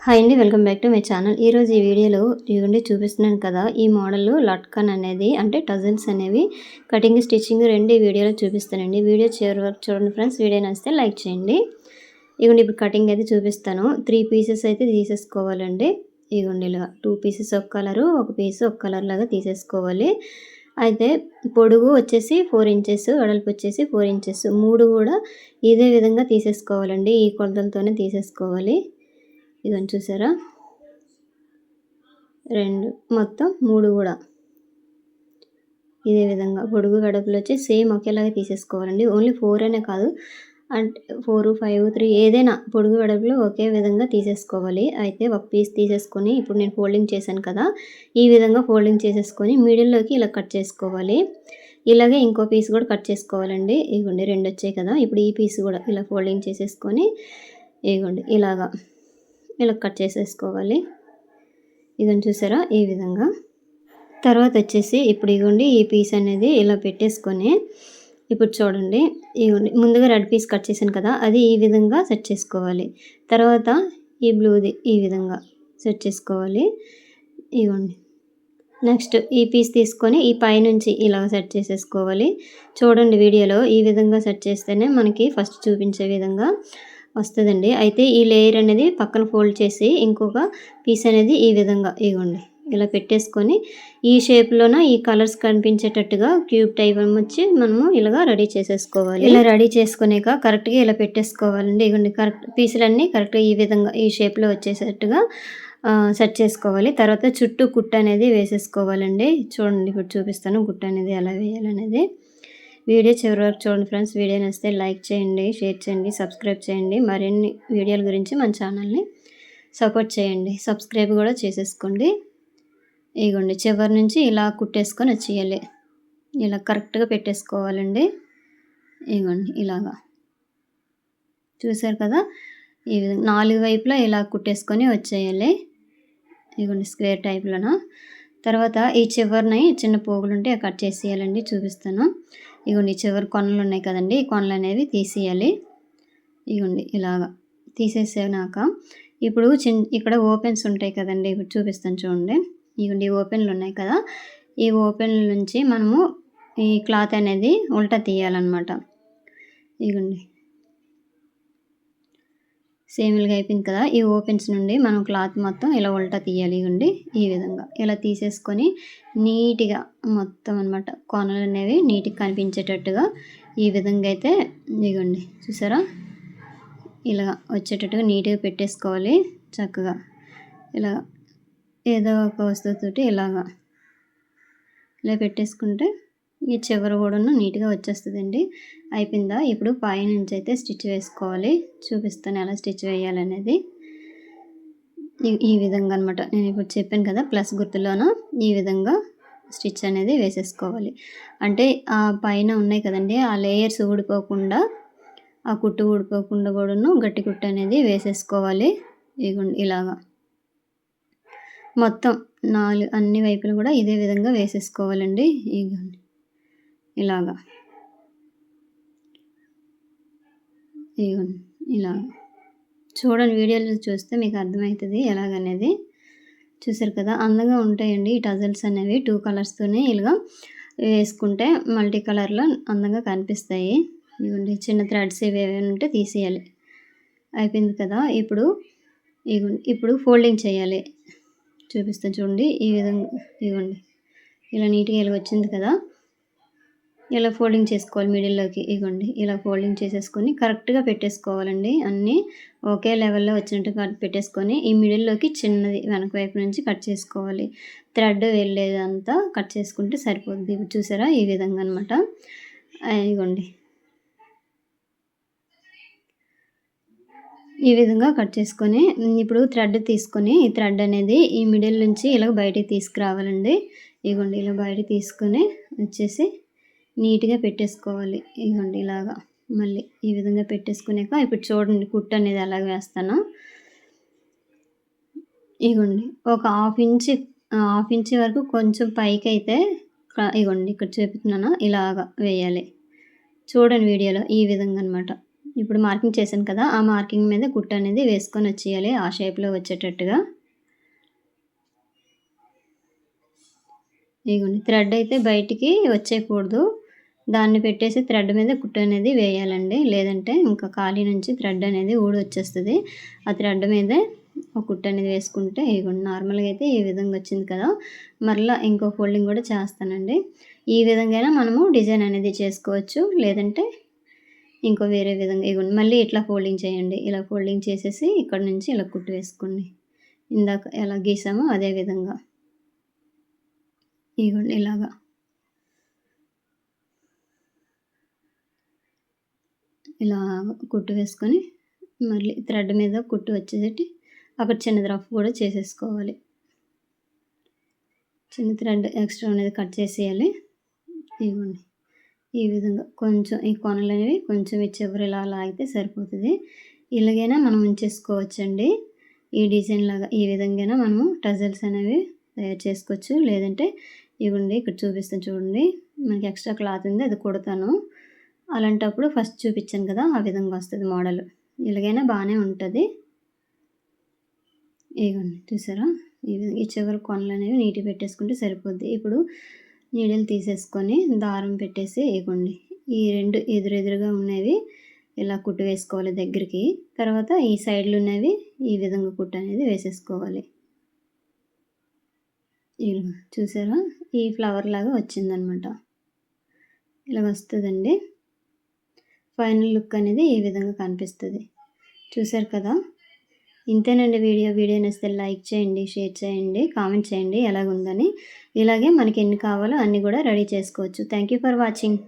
Hi అండి, welcome back to my channel. ఈరోజు ఈ వీడియోలో ఇదిగోండి చూపిస్తున్నాను కదా, ఈ మోడల్ లట్కన్ అనేది అంటే టజల్స్ అనేవి కటింగ్ స్టిచ్చింగ్ రెండు ఈ వీడియోలో చూపిస్తానండి. వీడియో చివరి వరకు చూడండి ఫ్రెండ్స్. వీడియో నచ్చితే లైక్ చేయండి. ఇదిగోండి ఇప్పుడు కటింగ్ అయితే చూపిస్తాను. 3 పీసెస్ అయితే తీసేసుకోవాలండి. ఇదిగోండి ఇలా 2 పీసెస్ ఒక కలరు, ఒక పీస్ ఒక కలర్ లాగా తీసేసుకోవాలి. అయితే పొడుగు వచ్చేసి 4 ఇంచెస్, వెడల్పు వచ్చేసి 4 ఇంచెస్, 3 కూడా ఇదే విధంగా తీసేసుకోవాలండి. ఈ కొలతలతోనే తీసేసుకోవాలి. ఇదని చూసారా, 2 మొత్తం 3 కూడా ఇదే విధంగా పొడుగు వెడల్పులు వచ్చి సేమ్ ఒకేలాగా తీసేసుకోవాలండి. ఓన్లీ 4 అనే కాదు, అంటే 4, 5, 3 ఏదైనా పొడుగు వెడల్పులు ఒకే విధంగా తీసేసుకోవాలి. అయితే ఒక పీస్ తీసేసుకొని ఇప్పుడు నేను ఫోల్డింగ్ చేశాను కదా, ఈ విధంగా ఫోల్డింగ్ చేసేసుకొని మిడిల్లోకి ఇలా కట్ చేసుకోవాలి. ఇలాగే ఇంకో పీస్ కూడా కట్ చేసుకోవాలండి. ఇదిగోండి 2 వచ్చాయి కదా, ఇప్పుడు ఈ పీస్ కూడా ఇలా ఫోల్డింగ్ చేసేసుకొని ఇదిగోండి ఇలా కట్ చేసేసుకోవాలి. ఇదని చూసారా ఈ విధంగా. తర్వాత వచ్చేసి ఇప్పుడు ఇదిగోండి ఈ పీస్ అనేది ఇలా పెట్టేసుకొని ఇప్పుడు చూడండి, ఇదిగోండి ముందుగా రెడ్ పీస్ కట్ చేశాను కదా, అది ఈ విధంగా సెట్ చేసుకోవాలి. తర్వాత ఈ బ్లూది ఈ విధంగా సెట్ చేసుకోవాలి. ఇదిగోండి నెక్స్ట్ ఈ పీస్ తీసుకొని ఈ పైనుంచి ఇలా సెట్ చేసేసుకోవాలి. చూడండి వీడియోలో ఈ విధంగా సెట్ చేస్తేనే మనకి ఫస్ట్ చూపించే విధంగా వస్తుందండి. అయితే ఈ లేయర్ అనేది పక్కన ఫోల్డ్ చేసి ఇంకొక పీస్ అనేది ఈ విధంగా ఇగోండి ఇలా పెట్టేసుకొని ఈ షేప్లోన ఈ కలర్స్ కనిపించేటట్టుగా క్యూబ్ టైప్ వచ్చి మనము ఇలాగా రెడీ చేసేసుకోవాలి. ఇలా రెడీ చేసుకునేక కరెక్ట్గా ఇలా పెట్టేసుకోవాలండి. ఇగోండి కరెక్ట్ పీసులన్నీ కరెక్ట్గా ఈ విధంగా ఈ షేప్లో వచ్చేటట్టుగా సెట్ చేసుకోవాలి. తర్వాత చుట్టూ కుట్టు అనేది వేసేసుకోవాలండి. చూడండి ఇప్పుడు చూపిస్తాను కుట్టు అనేది ఎలా వేయాలనేది. వీడియో చివరి వరకు చూడండి ఫ్రెండ్స్. వీడియో నచ్చితే లైక్ చేయండి, షేర్ చేయండి, సబ్స్క్రైబ్ చేయండి. మరిన్ని వీడియోల గురించి మన ఛానల్ని సపోర్ట్ చేయండి. సబ్స్క్రైబ్ కూడా చేసేసుకోండి. ఇగోండి చివరి నుంచి ఇలా కుట్టేసుకొని వచ్చేయాలి. ఇలా కరెక్ట్గా పెట్టేసుకోవాలండి. ఇగోండి ఇలాగా చూసారు కదా, ఈ విధంగా 4 వైపులా ఇలా కుట్టేసుకొని వచ్చేయాలి. ఇగోండి స్క్వేర్ టైప్లోన. తర్వాత ఈ చివరిని చిన్న పోగులు ఉంటే కట్ చేసేయాలండి. చూపిస్తాను. ఇగోండి చివరి కొనలు ఉన్నాయి కదండి, ఈ కొనలు అనేవి తీసేయాలి. ఇగోండి ఇలాగా తీసేసాక ఇప్పుడు ఇక్కడ ఓపెన్స్ ఉంటాయి కదండి, ఇప్పుడు చూపిస్తాను చూడండి. ఇగోండి ఓపెన్లు ఉన్నాయి కదా, ఈ ఓపెన్ల నుంచి మనము ఈ క్లాత్ అనేది ఉల్టా తీయాలన్నమాట. ఇగోండి సేమిల్గా అయిపోయింది కదా, ఈ ఓపెన్స్ నుండి మనం క్లాత్ మొత్తం ఇలా ఉల్టా తీయాలి. ఇగోండి ఈ విధంగా ఇలా తీసేసుకొని నీట్గా మొత్తం అనమాట కొనలు అనేవి నీట్గా కనిపించేటట్టుగా ఈ విధంగా అయితే ఇగోండి చూసారా ఇలా వచ్చేటట్టుగా నీట్గా పెట్టేసుకోవాలి. చక్కగా ఇలా ఏదో ఒక వస్తువుతోటి ఇలా పెట్టేసుకుంటే ఈ చివరి కూడాను నీట్గా వచ్చేస్తుందండి. అయిపోయిందా, ఇప్పుడు పైనుంచి అయితే స్టిచ్ వేసుకోవాలి. చూపిస్తాను ఎలా స్టిచ్ వేయాలనేది. ఈ విధంగా అనమాట నేను ఇప్పుడు చెప్పాను కదా, ప్లస్ గుర్తులోన ఈ విధంగా స్టిచ్ అనేది వేసేసుకోవాలి. అంటే ఆ పైన ఉన్నాయి కదండి, ఆ లేయర్స్ ఊడిపోకుండా, ఆ కుట్టు ఊడిపోకుండా కూడాను గట్టి కుట్టు అనేది వేసేసుకోవాలి. ఇగోండి ఇలాగా మొత్తం 4 అన్ని వైపులు కూడా ఇదే విధంగా వేసేసుకోవాలండి. ఇగోండి ఇలాగా ఇగోండి ఇలా చూడండి, వీడియోలో చూస్తే మీకు అర్థమవుతుంది ఎలాగనేది. చూసారు కదా, అందంగా ఉంటాయండి ఈ టజల్స్ అనేవి. 2 కలర్స్తోనే ఇలాగా వేసుకుంటే మల్టీ కలర్లో అందంగా కనిపిస్తాయి. ఇవ్వండి చిన్న థ్రెడ్స్ ఏవేవి ఉంటే తీసేయాలి. అయిపోయింది కదా, ఇప్పుడు ఫోల్డింగ్ చేయాలి. చూపిస్తాను చూడండి. ఈ విధంగా ఇవ్వండి ఇలా నీట్గా ఇలా వచ్చింది కదా, ఇలా ఫోల్డింగ్ చేసుకోవాలి మిడిల్లోకి. ఇగోండి ఇలా ఫోల్డింగ్ చేసేసుకొని కరెక్ట్గా పెట్టేసుకోవాలండి. అన్నీ ఒకే లెవెల్లో వచ్చినట్టుగా పెట్టేసుకొని ఈ మిడిల్లోకి చిన్నది వెనక వైపు నుంచి కట్ చేసుకోవాలి. థ్రెడ్ వెళ్ళేదంతా కట్ చేసుకుంటే సరిపోద్ది. ఇప్పుడు చూసారా ఈ విధంగా అనమాట. ఇగోండి ఈ విధంగా కట్ చేసుకొని ఇప్పుడు థ్రెడ్ తీసుకొని ఈ థ్రెడ్ అనేది ఈ మిడిల్ నుంచి ఇలా బయటికి తీసుకురావాలండి. ఇగోండి ఇలా బయటికి తీసుకొని వచ్చేసి నీట్గా పెట్టేసుకోవాలి. ఇగోండి ఇలాగా మళ్ళీ ఈ విధంగా పెట్టేసుకున్నాక ఇప్పుడు చూడండి కుట్టు అనేది ఎలా వేస్తానో. ఇగోండి ఒక హాఫ్ ఇంచ్ వరకు కొంచెం పైకి అయితే ఇగోండి ఇక్కడ చూపుతున్నాను ఇలాగా వేయాలి. చూడండి వీడియోలో ఈ విధంగా అనమాట. ఇప్పుడు మార్కింగ్ చేశాను కదా! ఆ మార్కింగ్ మీద కుట్టు అనేది వేసుకొని వచ్చేయాలి ఆ షేప్‌లో వచ్చేటట్టుగా. ఇగోండి థ్రెడ్ అయితే బయటికి వచ్చేయకూడదు. దాన్ని పెట్టేసి థ్రెడ్ మీద కుట్టు అనేది వేయాలండి. లేదంటే ఇంకా ఖాళీ నుంచి థ్రెడ్ అనేది ఊడొచ్చేస్తది. ఆ థ్రెడ్ మీదే ఒక కుట్టు అనేది వేసుకుంటే ఇగోండి నార్మల్‌గా అయితే ఈ విధంగా వచ్చింది కదా! మరలా ఇంకో ఫోల్డింగ్ కూడా చేస్తానండి. ఈ విధంగానే మనము డిజైన్ అనేది చేసుకోవచ్చు. లేదంటే ఇంకో వేరే విధంగా ఇగోండి మళ్ళీ ఇట్లా ఫోల్డింగ్ చేయండి. ఇలా ఫోల్డింగ్ చేసేసి ఇక్కడ నుంచి ఇలా కుట్టు వేసుకోండి. ఇందాక ఎలా గీసామో అదే విధంగా. ఇగోండి ఇలాగా. ఇలా కుట్టు వేసుకొని మళ్ళీ థ్రెడ్ మీద కుట్టు వచ్చేసేటి అక్కడ చిన్నది రఫ్ కూడా చేసేసుకోవాలి. చిన్న థ్రెడ్ ఎక్స్ట్రా అనేది కట్ చేసేయాలి. ఇదిగోండి ఈ విధంగా కొంచెం ఈ కొనలనేవి కొంచెం ఈ చివర ఇలా లాగితే సరిపోతది. ఇలాగైనా మనం ఉంచేసుకోవచ్చండి. ఈ డిజైన్ లాగా ఈ విధంగానే మనము టజల్స్ అనేవి తయారు చేసుకోవచ్చు. లేదంటే ఇగోండి ఇక్కడ చూపిస్తాను చూడండి. మనకి ఎక్స్ట్రా క్లాత్ ఉంది అది కుడతాను. అలాంటప్పుడు ఫస్ట్ చూపించాను కదా! ఆ విధంగా వస్తది మోడల్. ఇలాగైనా బానే ఉంటది. ఇగోండి చూసారా? ఈ చివర కొనలనేవి నీట్‌గా పెట్టేసుకుంటే సరిపోద్ది. ఇప్పుడు నీడిల్ తీసేసుకొని దారం పెట్టేసి ఇగోండి ఈ 2 ఎదురెదురుగా ఉన్నవి ఇలా కుట్టు వేసుకోవాలి దగ్గరికి. తర్వాత ఈ సైడ్‌లో ఉన్నవి ఈ విధంగా కుట్టు అనేది వేసేసుకోవాలి. ఇలా చూసారా? ఈ ఫ్లవర్ లాగా వచ్చిందనమాట. ఇలా వస్తదండి. ఫైనల్ లుక్ అనేది ఈ విధంగా కనిపిస్తది. చూసారు కదా! ఇంతేనండి వీడియో. వీడియో నచ్చితే లైక్ చేయండి, షేర్ చేయండి, కామెంట్ చేయండి ఎలాగుందని. ఇలాగే మనకి ఎన్ని కావాలో అన్నీ కూడా రెడీ చేసుకోవచ్చు. Thank you for watching.